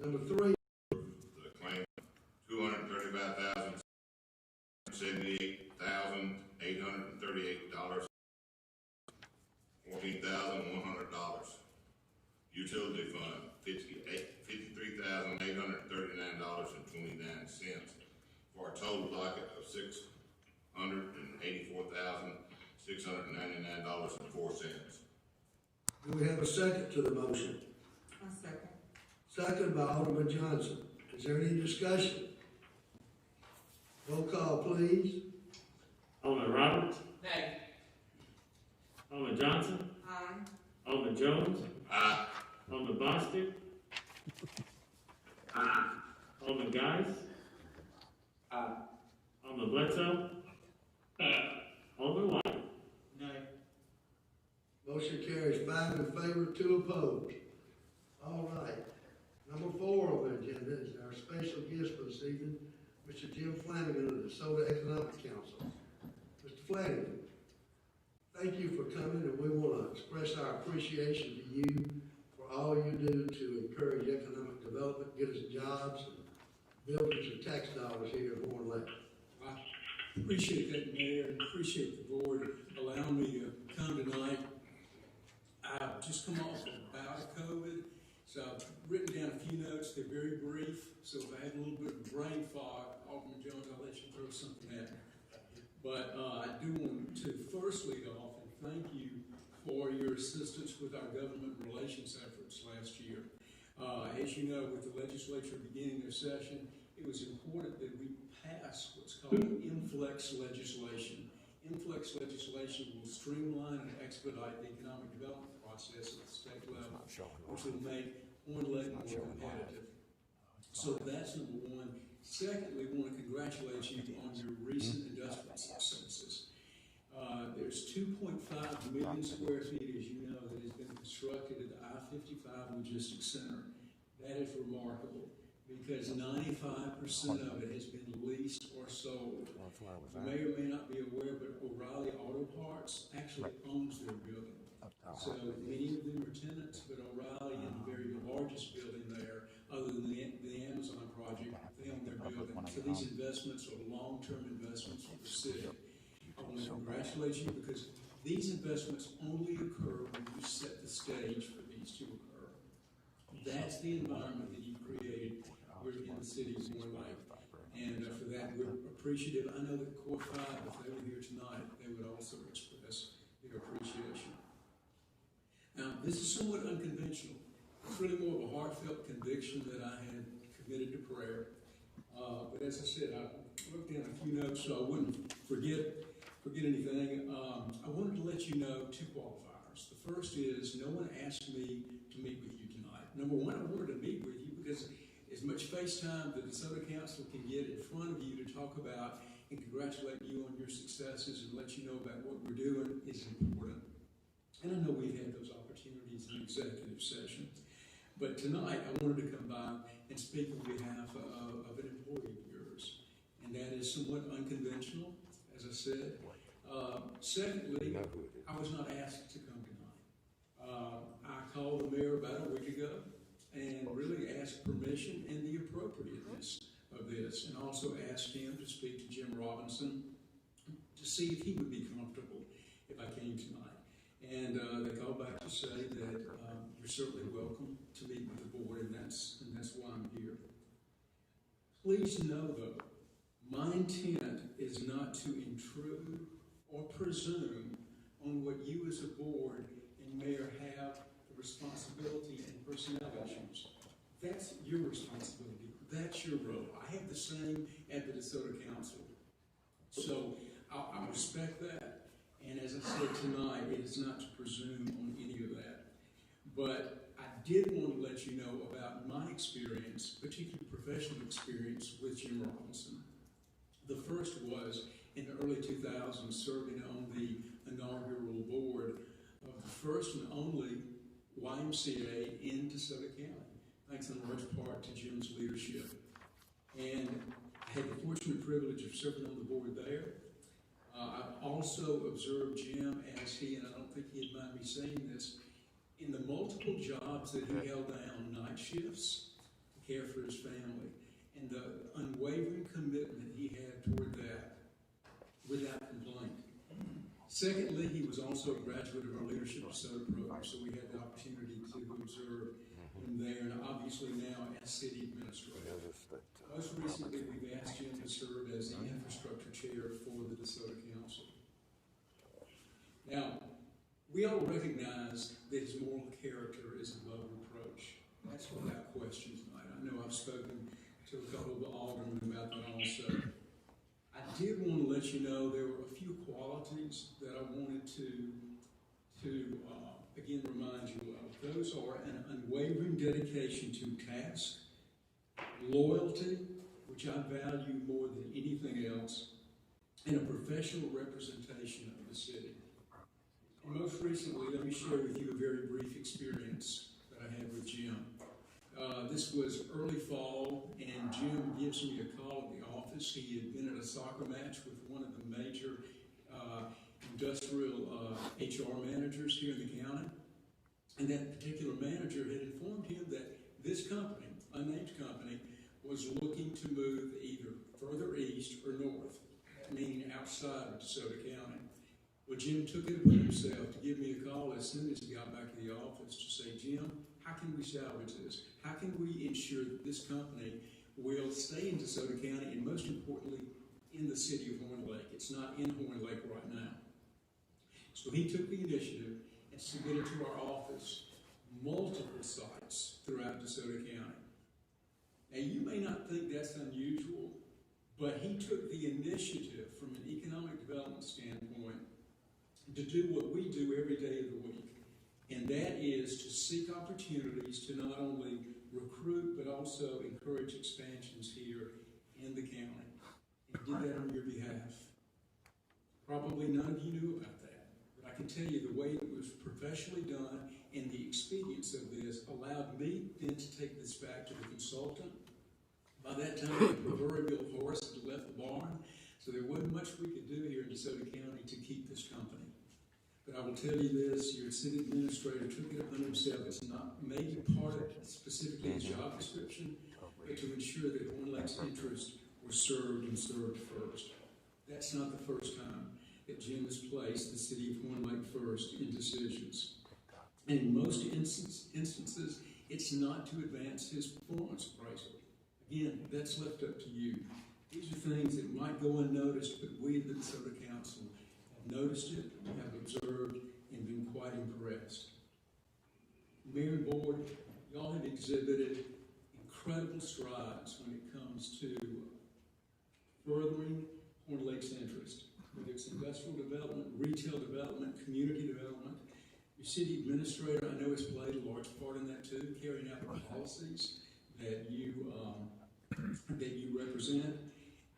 Number 3. The claim $235,078,838. $14,100. Utility fund, $53,839.29, for a total docket of $684,699.04. Do we have a second to the motion? I second. Second by Alderman Johnson. Is there any discussion? Roll call, please. Alderman Roberts. Nay. Alderman Johnson. Aye. Alderman Jones. Aye. Alderman Bostic. Aye. Alderman Guys. Aye. Alderman Bledsoe. Alderman White. Nay. Motion carries 5 in favor, 2 opposed. All right. Number 4 on the agenda is our special guest for this evening, Mr. Jim Flanagan of the DeSoto Economic Council. Mr. Flanagan, thank you for coming, and we want to express our appreciation to you for all you do to encourage economic development, get us jobs, and buildings and tax dollars here in Horn Lake. I appreciate that, Mayor, and appreciate the board allowing me to come tonight. I've just come off of a bout of COVID, so I've written down a few notes. They're very brief, so if I have a little bit of brain fog, Alderman Jones, I'll let you throw something at me. But I do want to first lead off and thank you for your assistance with our government relations efforts last year. As you know, with the legislature beginning their session, it was important that we pass what's called inflex legislation. Inflex legislation will streamline and expedite the economic development process at the state level, which will make Horn Lake more competitive. So that's number 1. Secondly, I want to congratulate you on your recent industrial successes. There's 2.5 million square feet, as you know, that has been constructed at the I-55 Logistics Center. That is remarkable because 95% of it has been leased or sold. You may or may not be aware, but O'Reilly Auto Parts actually owns their building. So many of them are tenants, but O'Reilly is the very largest building there, other than the Amazon project, they own their building. So these investments are long-term investments for the city. I want to congratulate you because these investments only occur when you set the stage for these to occur. That's the environment that you created here in the city of Horn Lake. And for that, we're appreciative. I know that Core 5, if they were here tonight, they would also express their appreciation. Now, this is somewhat unconventional. It's really more of a heartfelt conviction that I had committed to prayer. But as I said, I wrote down a few notes so I wouldn't forget anything. I wanted to let you know 2 qualifiers. The first is no one asked me to meet with you tonight. Number 1, I wanted to meet with you because as much face time that the DeSoto Council can get in front of you to talk about and congratulate you on your successes and let you know about what we're doing is important. And I know we've had those opportunities in executive session. But tonight, I wanted to come by and speak on behalf of an employee of yours. And that is somewhat unconventional, as I said. Secondly, I was not asked to come tonight. I called the mayor about a week ago and really asked permission and the appropriateness of this, and also asked him to speak to Jim Robinson to see if he would be comfortable if I came tonight. And they called back to say that you're certainly welcome to meet with the board, and that's why I'm here. Please know, though, my intent is not to intrude or presume on what you as a board and mayor have the responsibility and personnel issues. That's your responsibility. That's your role. I have the same at the DeSoto Council. So I respect that. And as I said tonight, it is not to presume on any of that. But I did want to let you know about my experience, particularly professional experience with Jim Robinson. The first was in the early 2000s, serving on the inaugural board of the first and only YMCA in DeSoto County, thanks in large part to Jim's leadership. And I had the fortunate privilege of serving on the board there. I've also observed Jim as he, and I don't think he'd mind me saying this, in the multiple jobs that he held down, night shifts, care for his family, and the unwavering commitment he had toward that without complaint. Secondly, he was also a graduate of our Leadership DeSoto program, so we had the opportunity to observe him there, and obviously now as city administrator. Most recently, we've asked Jim to serve as the infrastructure chair for the DeSoto Council. Now, we all recognize that his moral character is above reproach. That's without question tonight. I know I've spoken to a couple of the aldermen about that also. I did want to let you know there were a few qualities that I wanted to again remind you of. Those are an unwavering dedication to task, loyalty, which I value more than anything else, and a professional representation of the city. And most recently, let me share with you a very brief experience that I had with Jim. This was early fall, and Jim gives me a call at the office. He had been at a soccer match with one of the major industrial HR managers here in the county. And that particular manager had informed him that this company, unnamed company, was looking to move either further east or north, meaning outside of DeSoto County. Well, Jim took it upon himself to give me a call as soon as he got back to the office to say, Jim, how can we salvage this? How can we ensure that this company will stay in DeSoto County and, most importantly, in the city of Horn Lake? It's not in Horn Lake right now. So he took the initiative and submitted to our office multiple sites throughout DeSoto County. Now, you may not think that's unusual, but he took the initiative from an economic development standpoint to do what we do every day of the week, and that is to seek opportunities to not only recruit but also encourage expansions here in the county. And did that on your behalf. Probably none of you knew about that, but I can tell you the way it was professionally done and the expedience of this allowed me then to take this back to the consultant. By that time, the proverbial horse had left the barn, so there wasn't much we could do here in DeSoto County to keep this company. But I will tell you this, your city administrator took it upon himself. It's not maybe part of specifically his job description, but to ensure that Horn Lake's interests were served and served first. That's not the first time that Jim has placed the city of Horn Lake first in decisions. And in most instances, it's not to advance his performance appraisal. Again, that's left up to you. These are things that might go unnoticed, but we at the DeSoto Council have noticed it, have observed, and been quite impressed. Mayor and board, y'all have exhibited incredible strides when it comes to furthering Horn Lake's interest, whether it's industrial development, retail development, community development. Your city administrator, I know, has played a large part in that too, carrying out the policies that you represent,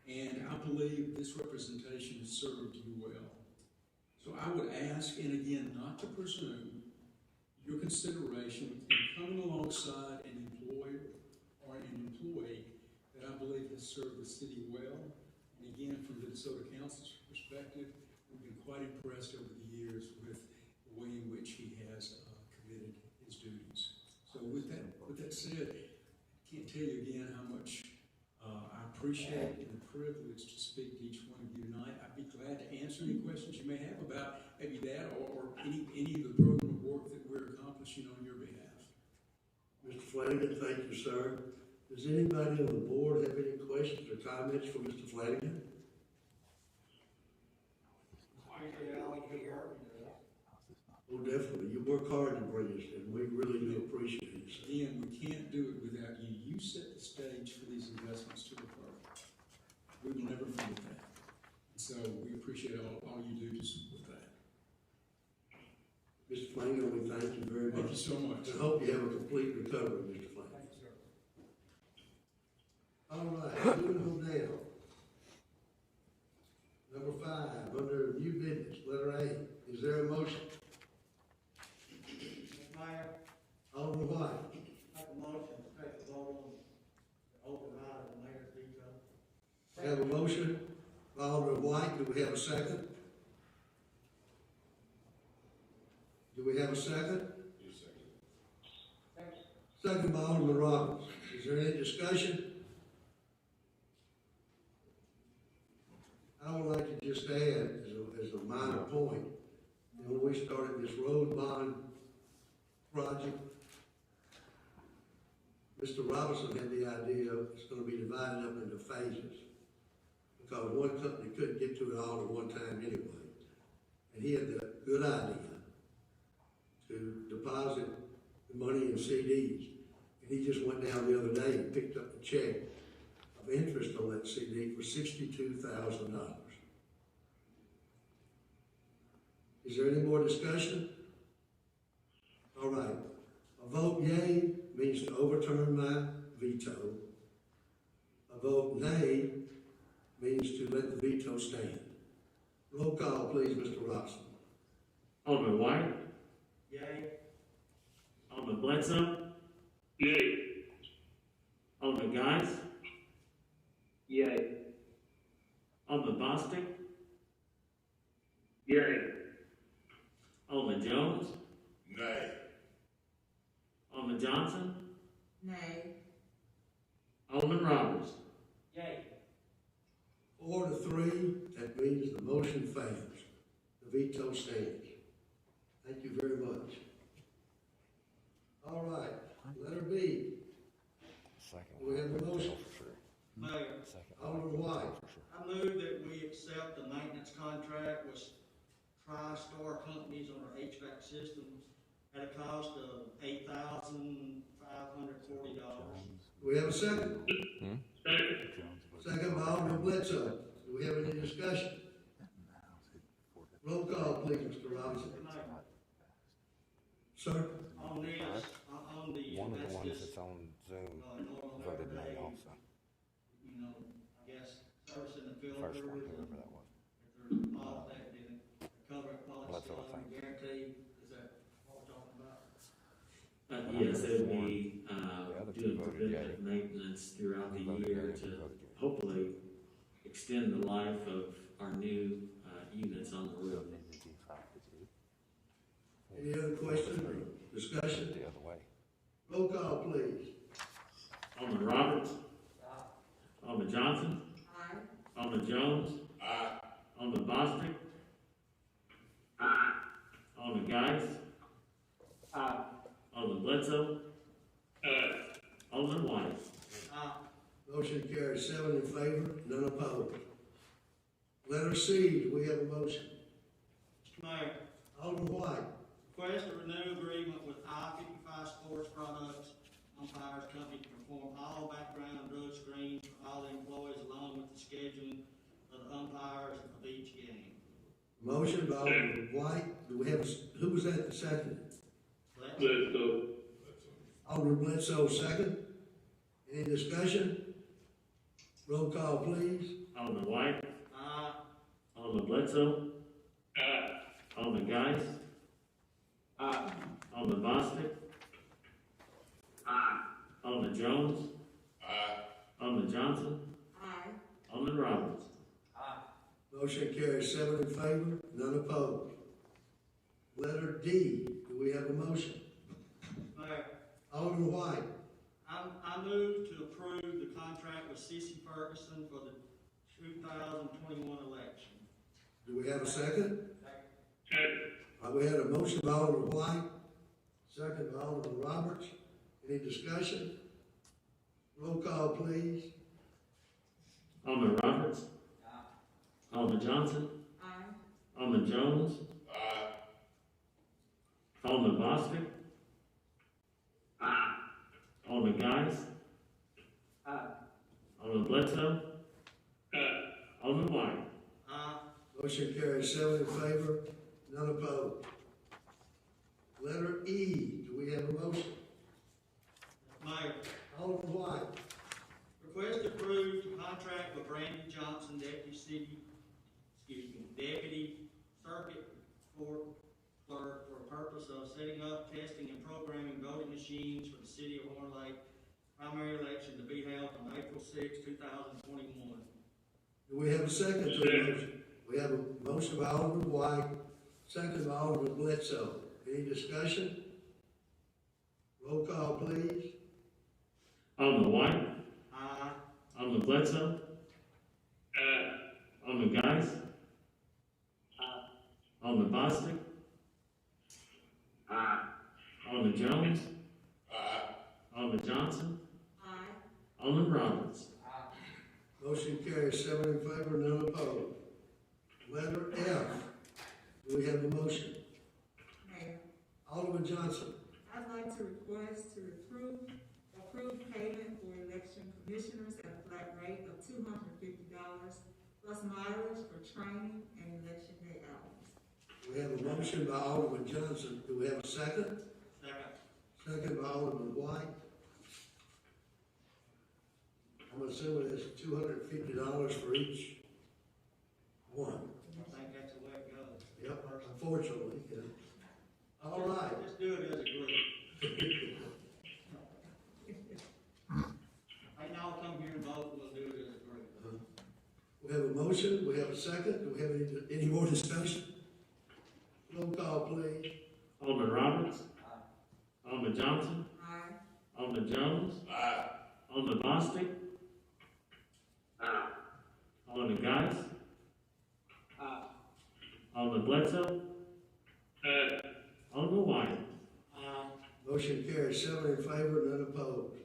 and I believe this representation has served you well. So I would ask, and again, not to presume, your consideration in coming alongside an employer or an employee that I believe has served the city well. And again, from the DeSoto Council's perspective, we've been quite impressed over the years with the way in which he has committed his duties. So with that said, I can't tell you again how much I appreciate and the privilege to speak to each one of you tonight. I'd be glad to answer any questions you may have about maybe that or any of the program of work that we're accomplishing on your behalf. Mr. Flanagan, thank you, sir. Does anybody on the board have any questions or comments for Mr. Flanagan? Oh, definitely. You work hard to bring us in. We really do appreciate it, sir. Again, we can't do it without you. You set the stage for these investments to occur. We will never forget that. So we appreciate all you do to support that. Mr. Flanagan, we thank you very much. Thank you so much. I hope you have a complete recovery, Mr. Flanagan. All right, moving on down. Number 5, under new business, letter A. Is there a motion? Mayor, Alderman White. make a motion to take the vote on the open item of mayor's veto. We have a motion by Alderman White. Do we have a second? Do we have a second? You second. Second by Alderman Robbins. Is Is there any discussion? I would like to just add, as a minor point, that when we started this road bond project, Mr. Robinson had the idea it's gonna be divided up into phases, because one company couldn't get to it all at one time anyway. And he had the good idea to deposit the money in CDs. And he just went down the other day and picked up a check of interest on that CD for $62,000. Is there any more discussion? All right. A vote yea means to overturn my veto. A vote nay means to let the veto stand. Roll call, please, Mr. Robinson. Alderman White, Yay. Alderman Bledsoe. Yay. Alderman Guys, Yay. Alderman Bostic. Yay. Alderman Jones, Nay. Alderman Johnson, Nay. Alderman Roberts. Yay. 4-3, that means the motion fails. The veto stands. Thank you very much. All right, letter B. Second. Do we have a motion? For sure. Mayor, Second. Alderman White. For sure. I move that we accept the maintenance contract with TriStar Companies on our HVAC systems at a cost of $8,540. Do we have a second? Second. Second by Alderman Bledsoe. Do we have any discussion? Roll call, please, Mr. Robinson. Sir? On this, on the, One of the that's ones just, that's on Zoom normal voted nay everyday, also. you know, I guess, servicing the filters. First one, and whoever that was. if there's all that, then cover it, policy, That's what I think. guarantee, is that what we're talking about? Yes, it would be, The other two doing voted yea. preventative maintenance throughout the He voted year yea, he to voted yea. hopefully extend the life of our new, units on the roof. Any other questions or discussion? The other way. Roll call, please. Alderman Roberts, Alderman Johnson, Aye. Alderman Jones, Aye. Alderman Bostic. Alderman Guys. Alderman Bledsoe. Alderman White. Motion carries 7 in favor, none opposed. Letter C, do we have a motion? Mr. Mayor, Alderman White. request a renewed agreement with I-55 Sports Products Umpires Company to perform all background and drug screens for all the employees along with the scheduling of the umpires of each game. Motion by Alderman White. Do we have, who was that second? Bledsoe. Alderman Bledsoe, second. Any discussion? Roll call, please. Alderman White. Aye. Alderman Bledsoe. Alderman Guys. Alderman Bostic. Alderman Jones. Aye. Alderman Johnson. Aye. Alderman Roberts. Motion carries 7 in favor, none opposed. Letter D, do we have a motion? Mayor, Alderman White. I move to approve the contract with C.C. Ferguson for the 2021 election. Do we have a second? We had a motion by Alderman White, second by Alderman Roberts. Any discussion? Roll call, please. Alderman Roberts. Alderman Johnson. Aye. Alderman Jones. Aye. Alderman Bostic. Alderman Guys. Alderman Bledsoe. Alderman White. Motion carries 7 in favor, none opposed. Letter E, do we have a motion? Mayor, Alderman White. request to approve the contract with Brandy Johnson, Deputy Circuit Court Clerk for the purpose of setting up, testing, and programming voting machines for the city of Horn Lake primary election to be held on April 6, 2021. Do we have a second to the motion? We have a motion by Alderman White, second by Alderman Bledsoe. Any discussion? Roll call, please. Alderman White, Aye. Alderman Bledsoe, Alderman Guys, Alderman Bostic, Alderman Jones, Alderman Johnson, Aye. Alderman Roberts. Motion carries 7 in favor, none opposed. Letter F, do we have a motion? Mayor, Alderman Johnson. I'd like to request to approve payment for election commissioners at a flat rate of $250 plus mileage for training and election day hours. We have a motion by Alderman Johnson. Do we have a second? Second. Second by Alderman White. I'm assuming it's $250 for each one. I think that's the way it goes. Yep, unfortunately, yeah. All right. Just do it as a group. They can all come here and vote, and we'll do it as a group. We have a motion, we have a second. Do we have any more discussion? Roll call, please. Alderman Roberts, Alderman Johnson, Aye. Alderman Jones, Alderman Bostic, Alderman Guys, Alderman Bledsoe, Alderman White. Motion carries 7 in favor, none opposed.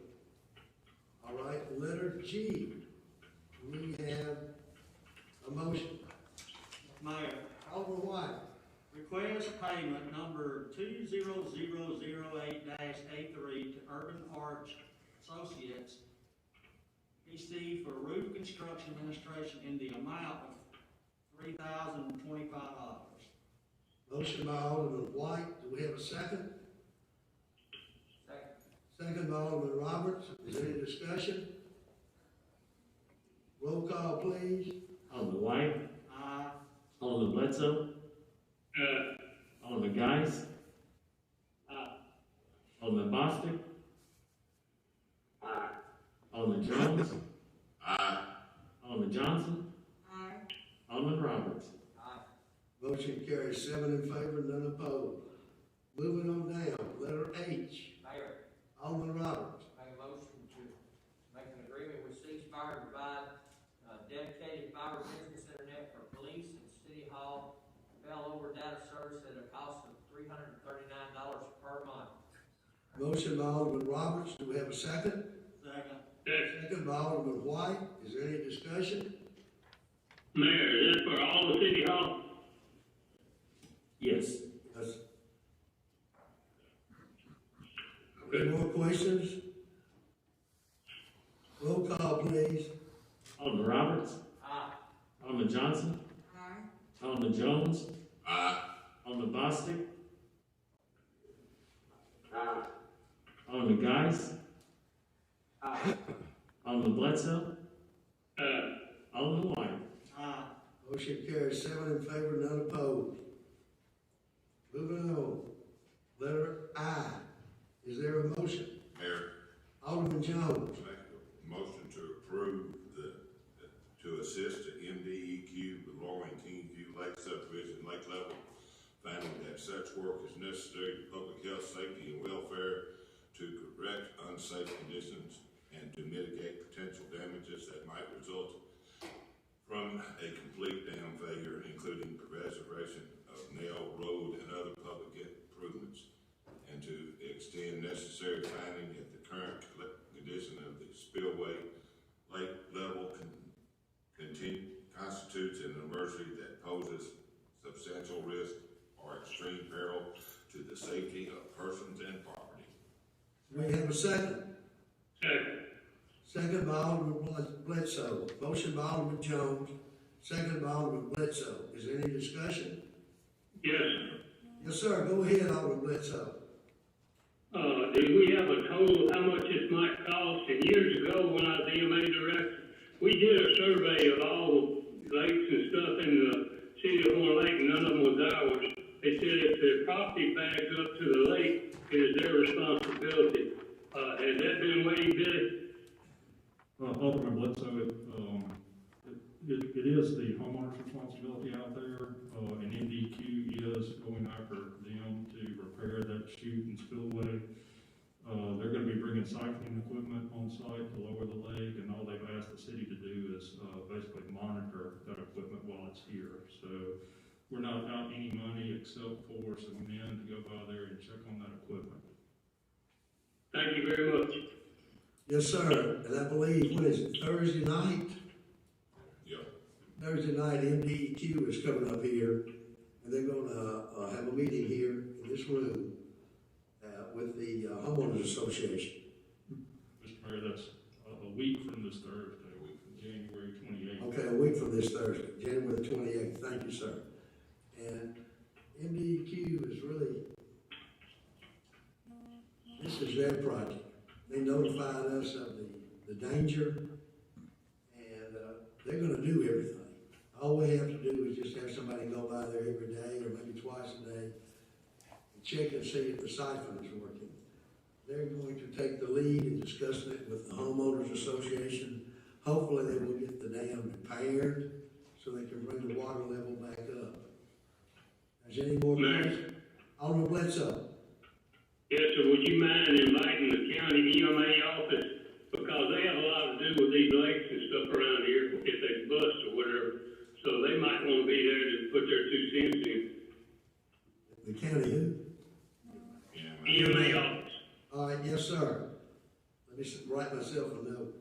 All right, letter G. We have a motion. Mayor, Alderman White. request payment number 20008-A3 to Urban Arch Associates, PC for roof construction administration in the amount of $3,025. Motion by Alderman White. Do we have a second? Second by Alderman Roberts. Is there any discussion? Roll call, please. Alderman White, Aye. Alderman Bledsoe, Alderman Guys, Alderman Bostic, Alderman Jones, Alderman Johnson, Aye. Alderman Roberts. Motion carries 7 in favor, none opposed. Moving on down, letter H. Mayor, Alderman Roberts. make a motion to make an agreement with C Spire to provide dedicated fiber business internet for police and city hall failover data service at a cost of $339 per month. Motion by Alderman Roberts. Do we have a second? Second. Second by Alderman White. Is there any discussion? Mayor, is this for all the city hall? Yes. Yes. Any more questions? Roll call, please. Alderman Roberts, Aye. Alderman Johnson, Aye. Alderman Jones, Aye. Alderman Bostic, Alderman Guys, Alderman Bledsoe, Alderman White. Aye. Motion carries 7 in favor, none opposed. Moving on. Letter I. Is there a motion? Mayor, Alderman Jones. make a motion to approve to assist the MDEQ with lowering Kingview Lake subdivision lake level, finding that such work is necessary to public health, safety, and welfare to correct unsafe conditions and to mitigate potential damages that might result from a complete dam failure, including preservation of Nail Road and other public improvements, and to extend necessary finding that the current condition of the spillway lake level constitutes an emergency that poses substantial risk or extreme peril to the safety of persons and property. Do we have a second? Second. Second by Alderman Bledsoe. Motion by Alderman Jones. Second by Alderman Bledsoe. Is there any discussion? Yes. Yes, sir. Go ahead, Alderman Bledsoe. Do we have a total how much this might cost? And years ago, when I was EMA director, we did a survey of all the lakes and stuff in the city of Horn Lake, and none of them was ours. They said if the property backs up to the lake, it is their responsibility. Has that been waived, Billy? Alderman Bledsoe, it is the homeowner's responsibility out there, and MDQ is going after them to repair that chute and spillway. They're gonna be bringing bringing siphoning equipment on site to lower the lake, and all they've asked the city to do is, basically monitor that equipment while it's here. So we're not out any money except for some men to go by there and check on that equipment. Thank you very much. Yes, sir, and I believe, what is it, Thursday night? Yep. Thursday night, MDEQ is coming up here, and they're gonna, have a meeting here in this room, with the homeowners association. Mr. Mayor, that's a week from this Thursday, a week from January 28th. Okay, a week from this Thursday, January the 28th, thank you, sir. And MDEQ is really, this is their project. They notified us of the danger, and they're gonna do everything. All we have to do is just have somebody go by there every day, or maybe twice a day, and check and see if the siphon is working. They're going to take the lead in discussing it with the homeowners association. Hopefully they will get the dam repaired, so they can bring the water level back up. Is there any more questions? Alderman Bledsoe. Yes, sir, would you mind inviting the county EMA office, because they have a lot to do with these lakes and stuff around here, if they bust or whatever, so they might want to be there to put their 2 cents in. The county who? EMA office. All right, yes, sir. Let me write myself a note.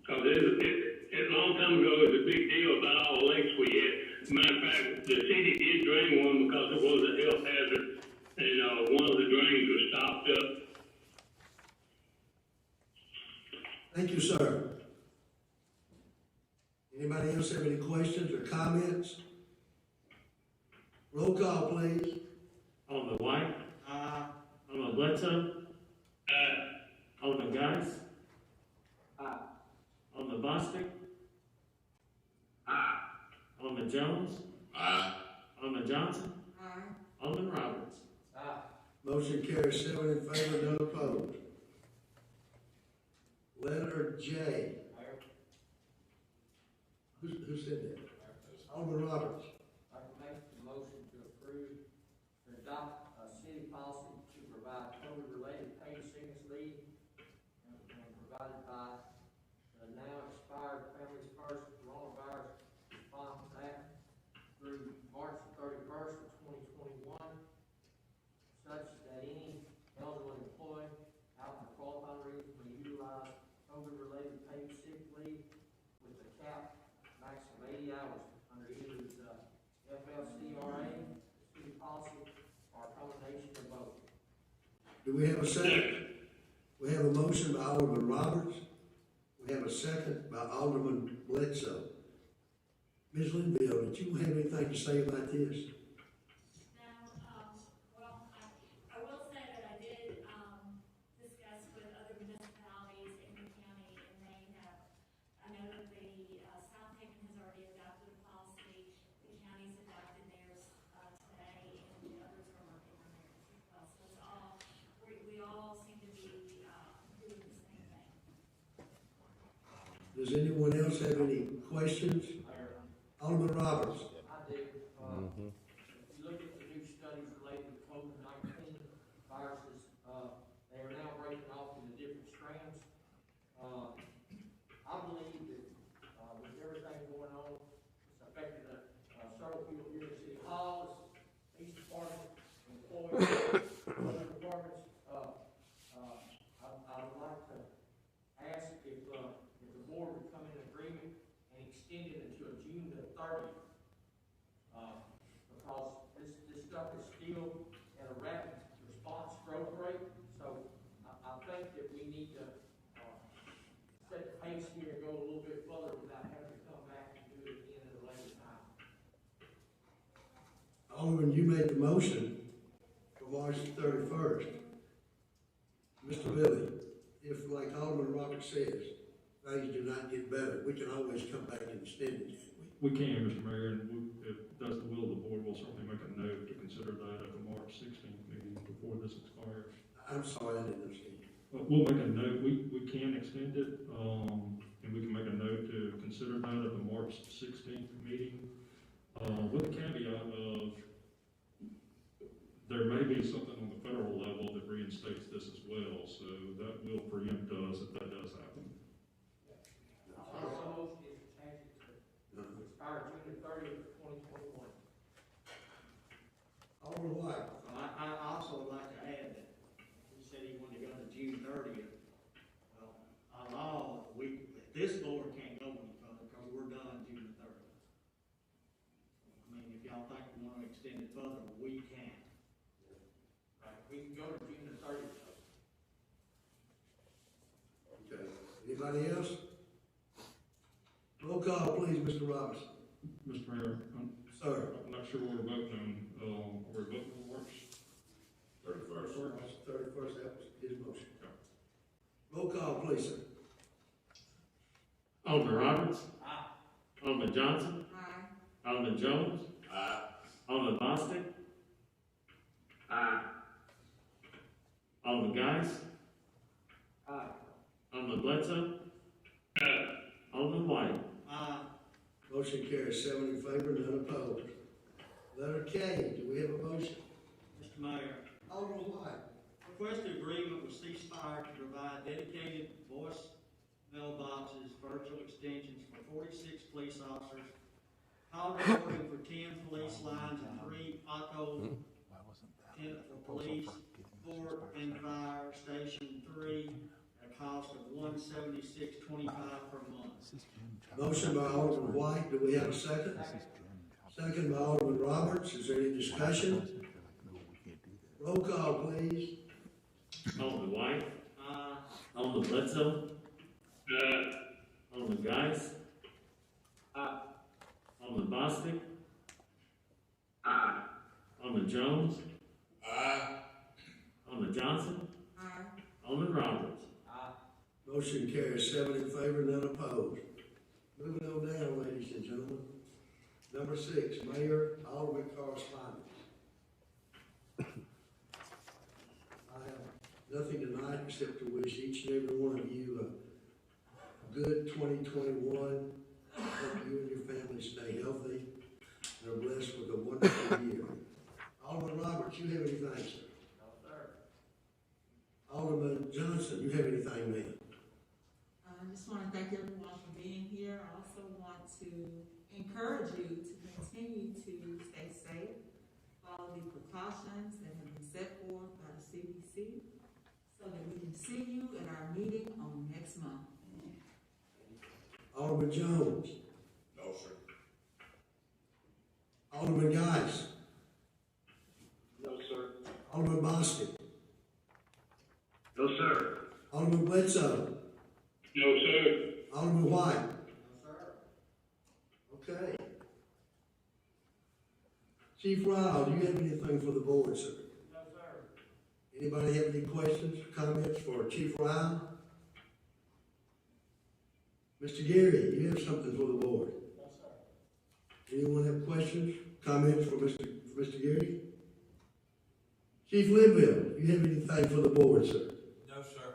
Because a long time ago, it was a big deal about all the lakes we had. Matter of fact, the city did drain one because it was a health hazard, and one of the drains was stopped up. Thank you, sir. Anybody else have any questions or comments? Roll call, please. Alderman White? Alderman Bledsoe? Alderman Geis? Alderman Bostic? Alderman Jones? Aye. Alderman Johnson? Aye. Alderman Roberts? Motion carries 7 in favor, none opposed. Letter J. Who said that? Alderman Roberts. I can make the motion to approve, to adopt a city policy to provide COVID-related paid sickness leave and provided by the now expired Families First Coronavirus Response Act through March 31st of 2021, such that any eligible employee out for qualifying reasons may utilize COVID-related paid sick leave with the cap maximum 80 hours under either the FLCRA, city policy, or a combination of both. Do we have a second? We have a motion by Alderman Roberts. We have a second by Alderman Bledsoe. Ms. Linville, did you have anything to say about this? I will say that I did discuss with other municipalities in the county, and they have, I know that the South Haven has already adopted a policy, the county's adopted theirs today, and the others are working on theirs as well. So it's all, we all seem to be doing the same thing. Does anyone else have any questions? Alderman Roberts. I do. If you look at the new studies related to COVID-19 viruses, they are now breaking off into different strands. I believe that with everything going on, it's affecting several people here at City Hall, police department, employees, other departments. I would like to ask if the board would come in agreement and extend it until June the 30th. Because this stuff is still at a rapid response growth rate, so I think that we need to set the pace here and go a little bit further without having to come back and do it again at a later time. Alderman, you made the motion for March 31st. Mr. Billy, if, like Alderman Roberts says, things do not get better, we can always come back and extend it, can't we? We can, Mr. Mayor, and if that's the will of the board, we'll certainly make a note to consider that at the March 16th meeting before this expires. I'm sorry, I didn't understand. We'll make a note, we can extend it, and we can make a note to consider that at the March 16th meeting, with the caveat of there may be something on the federal level that reinstates this as well, so that will preempt us if that does happen. Also, motion is to change it to expire June 30th, 2021. Alderman White. I also would like to add that he said he wanted to go to June 30th. Well, our law, this board can't go any further because we're done June 30th. I mean, if y'all think we want to extend it further, we can. Right, we can go to June 30th. Okay. Anybody else? Roll call, please, Mr. Robinson. Mr. Mayor, Sir. I'm not sure what we're voting on, we're voting on works. 31st. 31st, that was his motion. Roll call, please, sir. Alderman Roberts. Aye. Alderman Johnson. Aye. Alderman Jones. Aye. Alderman Bostic. Aye. Alderman Guys. Aye. Alderman Bledsoe. Alderman White. Motion carries 7 in favor, none opposed. Letter K, do we have a motion? Mr. Mayor, Alderman White. request agreement with C Spire to provide dedicated voice mailboxes, virtual extensions for 46 police officers, call recording for 10 police lines and 3 auto 10 for police, court and fire station 3, at a cost of $176.25 per month. Motion by Alderman White, do we have a second? Second by Alderman Roberts, is there any discussion? Roll call, please. Alderman White. Alderman Bledsoe. Alderman Guys. Alderman Bostic. Alderman Jones. Alderman Johnson. Aye. Alderman Roberts. Motion carries 7 in favor, none opposed. Moving on down, ladies and gentlemen. Number 6, Mayor Alderman correspondence. I have nothing tonight except to wish each and every one of you a good 2021. Hope you and your family stay healthy and are blessed with a wonderful year. Alderman Roberts, you have anything, sir? No, sir. Alderman Johnson, you have anything, ma'am? I just want to thank everyone for being here. I also want to encourage you to continue to stay safe, follow the precautions that have been set forth by the CDC, so that we can see you at our meeting on next month. Alderman Jones. No, sir. Alderman Guys. No, sir. Alderman Bostic. No, sir. Alderman Bledsoe. No, sir. Alderman White. No, sir. Okay. Chief Ryle, do you have anything for the board, sir? No, sir. Anybody have any questions, comments for Chief Ryle? Mr. Gary, you have something for the board? No, sir. Anyone have questions, comments for Mr. Gary? Chief Linville, you have anything for the board, sir? No, sir.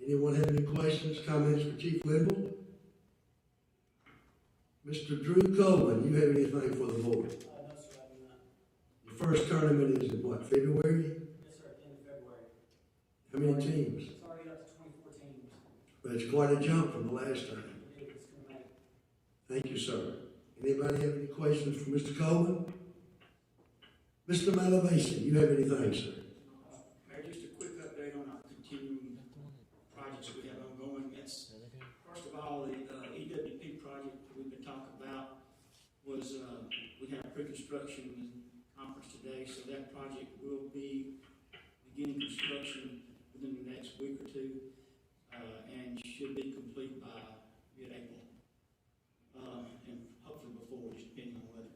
Anyone have any questions, comments for Chief Linville? Mr. Drew Coleman, you have anything for the board? No, sir, I do not. Your first tournament is in what, February? Yes, sir, end of February. How many teams? It's already up to 24 teams. But it's quite a jump from the last time. It's gonna make. Thank you, sir. Anybody have any questions for Mr. Coleman? Mr. Malavasi, you have anything, sir? Mayor, just a quick update on our continuing projects we have ongoing. That's, first of all, the EWP project we've been talking about was, we had a pre-construction conference today, so that project will be beginning construction within the next week or two, and should be complete by mid-April. And hopefully before, just depending on weather.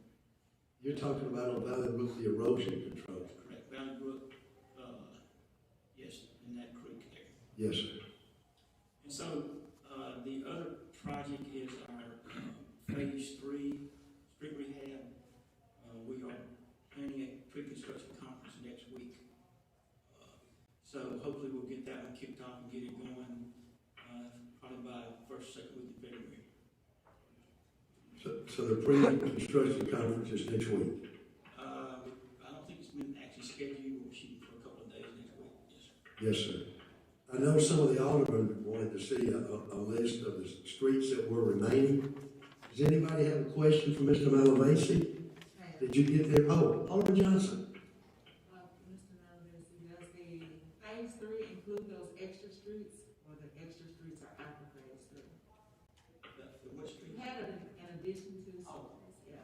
You're talking about on Valley Brook, the erosion control. Correct, Valley Brook, yes, in that creek there. Yes, sir. And so, the other project is our phase 3 street rehab. We are planning a pre-construction conference next week. So hopefully we'll get that one kicked off and get it going, probably by first, second week of February. So the pre-construction conference is next week. I don't think it's been actually scheduled Yes, sir. I know some of the aldermen wanted to see a list of the streets that were remaining. Does anybody have a question for Mr. Malavasi? Did you get there? Oh, Alderman Johnson. Mr. Malavasi, does the phase 3 include those extra streets, or the extra streets are after phase 3? The what street? You had an addition to, Oh. yeah.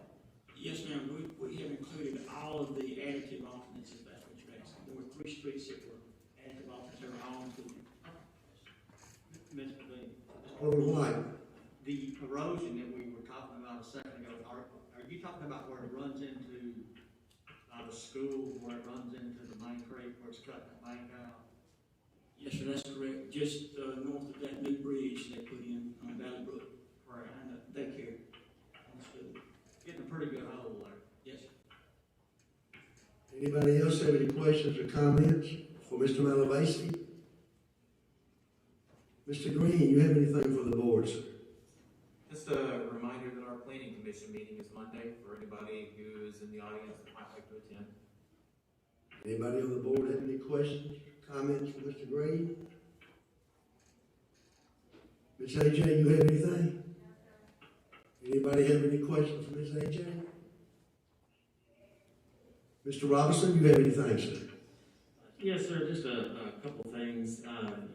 Yes, ma'am, we have included all of the additive alternates, if that's what you're asking. There were 3 streets that were additive alternates, they were all included. Mr. Lee, Alderman White. the erosion that we were talking about a second ago, are you talking about where it runs into, the school, where it runs into the main creek, where it's cutting the bank out? Yes, sir, that's correct. Just north of that new bridge they put in on Valley Brook, behind the daycare on the school. Getting a pretty good hole there. Yes, sir. Anybody else have any questions or comments for Mr. Malavasi? Mr. Green, you have anything for the board, sir? Just a reminder that our planning commission meeting is Monday for anybody who is in the audience that might like to attend. Anybody on the board have any questions, comments for Mr. Green? Ms. AJ, you have anything? Anybody have any questions for Ms. AJ? Mr. Robinson, you have anything, sir? Yes, sir, just a couple things.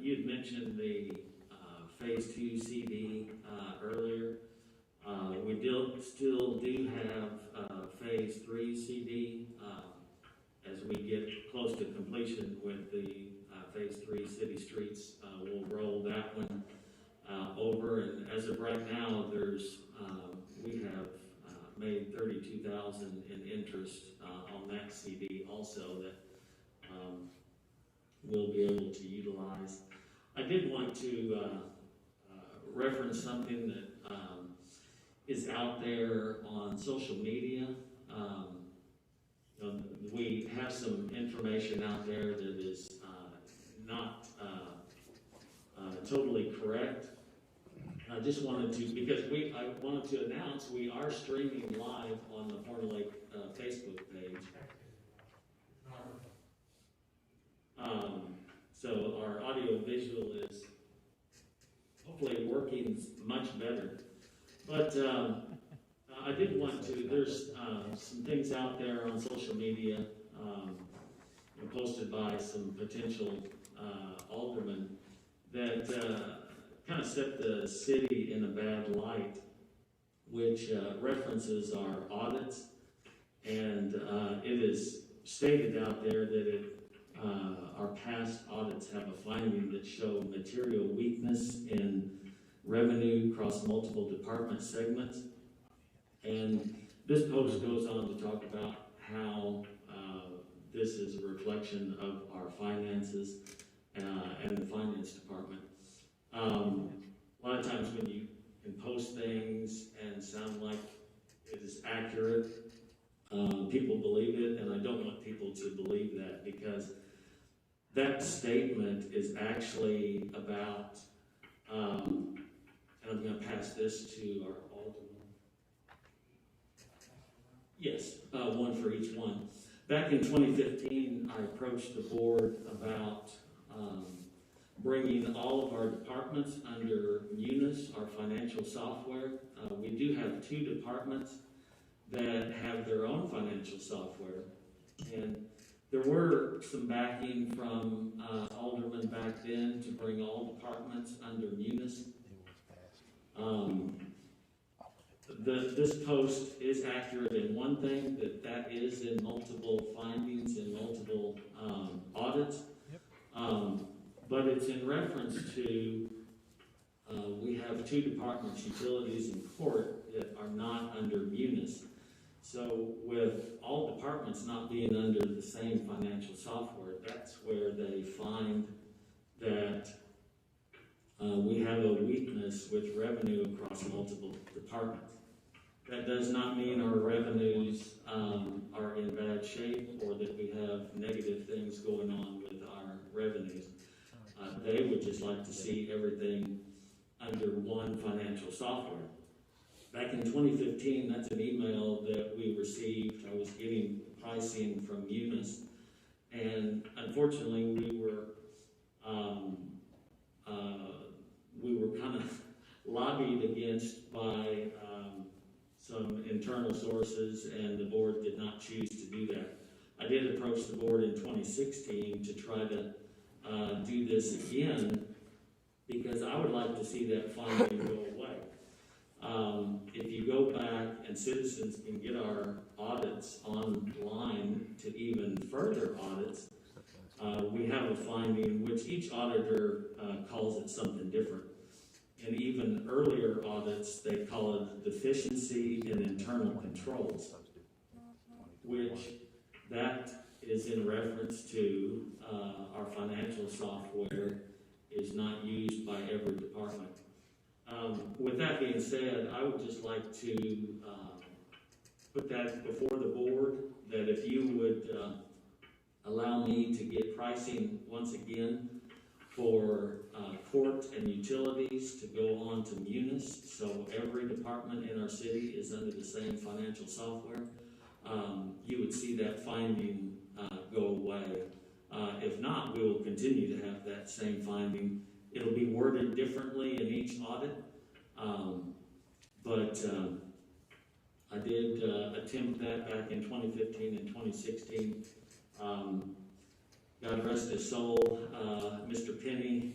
You had mentioned the Phase 2 CD earlier. We still do have Phase 3 CD as we get close to completion with the Phase 3 city streets. We'll roll that one over, and as of right now, we have made $32,000 in interest on that CD also that we'll be able to utilize. I did want to reference something that is out there on social media. We have some information out there that is not totally correct. I just wanted to, because I wanted to announce we are streaming live on the Horn Lake Facebook page. So our audio visual is hopefully working much better. But I did want to, there's some things out there on social media posted by some potential aldermen that kind of set the city in a bad light, which references our audits. And it is stated out there that our past audits have a finding that show material weakness in revenue across multiple department segments. And this post goes on to talk about how this is a reflection of our finances and the finance department. A lot of times when you can post things and sound like it is accurate, people believe it, and I don't want people to believe that, because that statement is actually about, and I'm going to pass this to our alderman. Yes, one for each one. Back in 2015, I approached the board about bringing all of our departments under Munis, our financial software. We do have 2 departments that have their own financial software, and there were some backing from aldermen back then to bring all departments under Munis. This post is accurate in one thing, that is in multiple findings and multiple audits, but it's in reference to we have 2 departments, utilities and court, that are not under Munis. So with all departments not being under the same financial software, that's where they find that we have a weakness with revenue across multiple departments. That does not mean our revenues are in bad shape or that we have negative things going on with our revenues. They would just like to see everything under one financial software. Back in 2015, that's an email that we received. I was getting pricing from Munis, and unfortunately we were internal sources, and the board did not choose to do that. I did approach the board in 2016 to try to do this again, because I would like to see that finding go away. If you go back, and citizens can get our audits online to even further audits, we have a finding which each auditor calls it something different. In even earlier audits, they call it deficiency in internal controls, which that is in reference to our financial software is not used by every department. With that being said, I would just like to put that before the board, that if you would allow me to get pricing once again for court and utilities to go on to Munis, so every department in our city is under the same financial software, you would see that finding go away. If not, we will continue to have that same finding. It'll be worded differently in each audit, but I did attempt that back in 2015 and 2016. God rest his soul, Mr. Penny,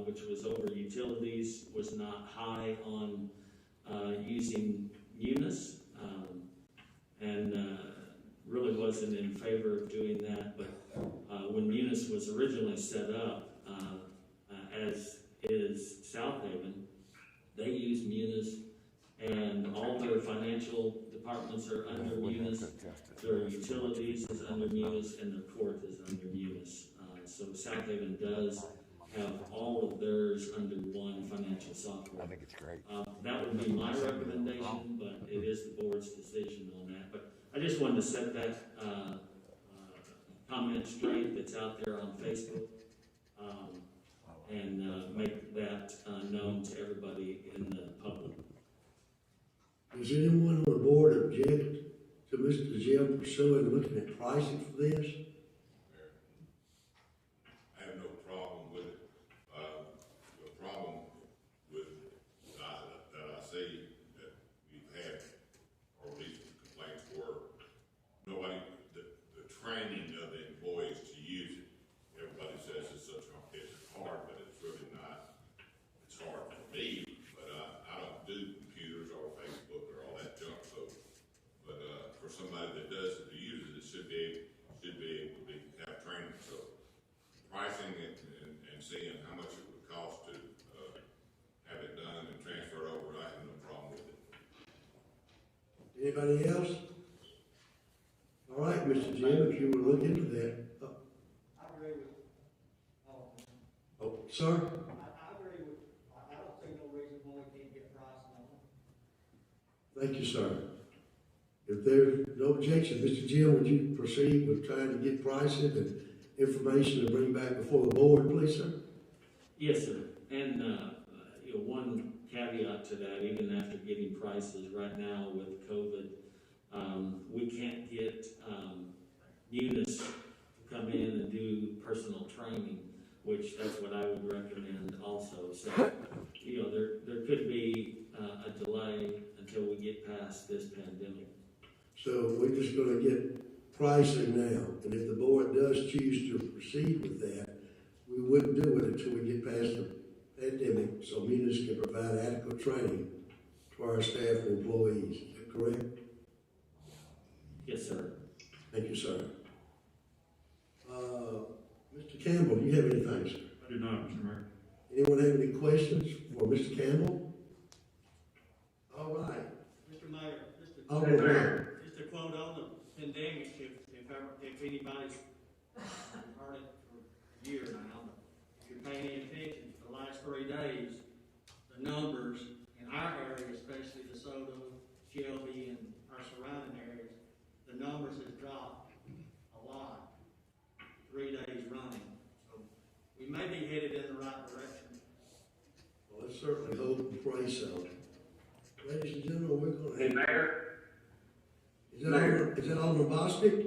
which was over utilities, was not high on using Munis, and really wasn't in favor of doing that. But when Munis was originally set up, as is South Haven, they use Munis, and all their financial departments are under Munis. Their utilities is under Munis, and their court is under Munis. So South Haven does have all of theirs under one financial software. I think it's great. That would be my recommendation, but it is the board's decision on that. But I just wanted to set that comment straight that's out there on Facebook, and make that known to everybody in the public. Does anyone on the board object to Mr. Jim pursuing looking at pricing for this? I have no problem with it. The problem with that I see that we've had, or at least the complaints were, nobody, the training of the employees to use it. Everybody says it's hard, but it's really not. It's hard for me, but I don't do computers or Facebook or all that junk. So, but for somebody that does it, use it, it should be able to have training. So, pricing it and seeing how much it would cost to have it done and transferred over, I have no problem with it. Anybody else? All right, Mr. Jim, if you would look into that. I agree with, Oh, sir? I agree with, I don't see no reason why we can't get pricing on it. Thank you, sir. If there's no objection, Mr. Jim, would you proceed with trying to get pricing and information to bring back before the board, please, sir? Yes, sir. And one caveat to that, even after getting prices right now with COVID, we can't get Munis to come in and do personal training, which that's what I would recommend also. So, there could be a delay until we get past this pandemic. So we're just gonna get pricing now, and if the board does choose to proceed with that, we wouldn't do it until we get past the pandemic, so Munis can provide adequate training to our staff and employees. Is that correct? Yes, sir. Thank you, sir. Mr. Campbell, do you have anything, sir? I do not, Mr. Mayor. Anyone have any questions for Mr. Campbell? All right. Mr. Mayor, Alderman Brown. just a quote on the pandemic, if anybody's heard it for a year now, but if you're paying any attention for the last 3 days, the numbers in our area, especially DeSoto, Shelby, and our surrounding areas, the numbers have dropped a lot, 3 days running. So we may be headed in the right direction. Well, let's certainly hope and pray so. Ladies and gentlemen, we're gonna. Hey, Mayor? Is that Alderman Bostic?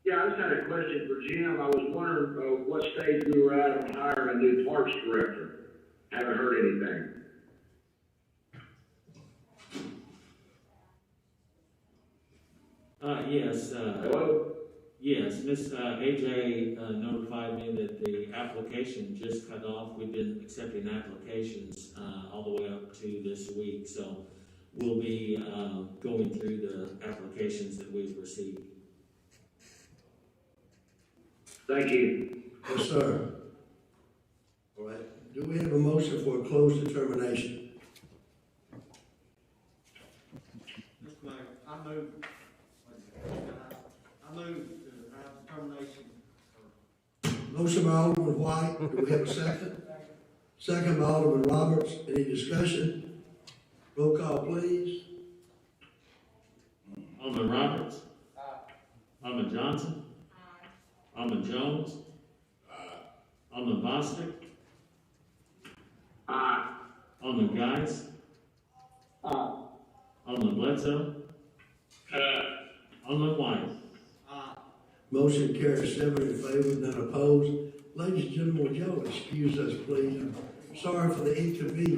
Yeah, I just had a question for Jim. I was wondering what stage we were at on hiring a new parks director. Haven't heard anything. Yes, Hello? yes, Miss AJ notified me that the application just cut off. We've been accepting applications all the way up to this week, so we'll be going through the applications that we've received. Thank you. Yes, sir. All right, do we have a motion for a closed determination? Mr. Mayor, I move to have determination. Motion by Alderman White, do we have a second? Second by Alderman Roberts, any discussion? Roll call, please. Alderman Roberts? Alderman Johnson? Alderman Jones? Alderman Bostic? Aye. Alderman Geis? Alderman Bledsoe? Alderman White? Motion carries 7 in favor, none opposed. Ladies and gentlemen, would y'all excuse us, please? I'm sorry for the inconvenience.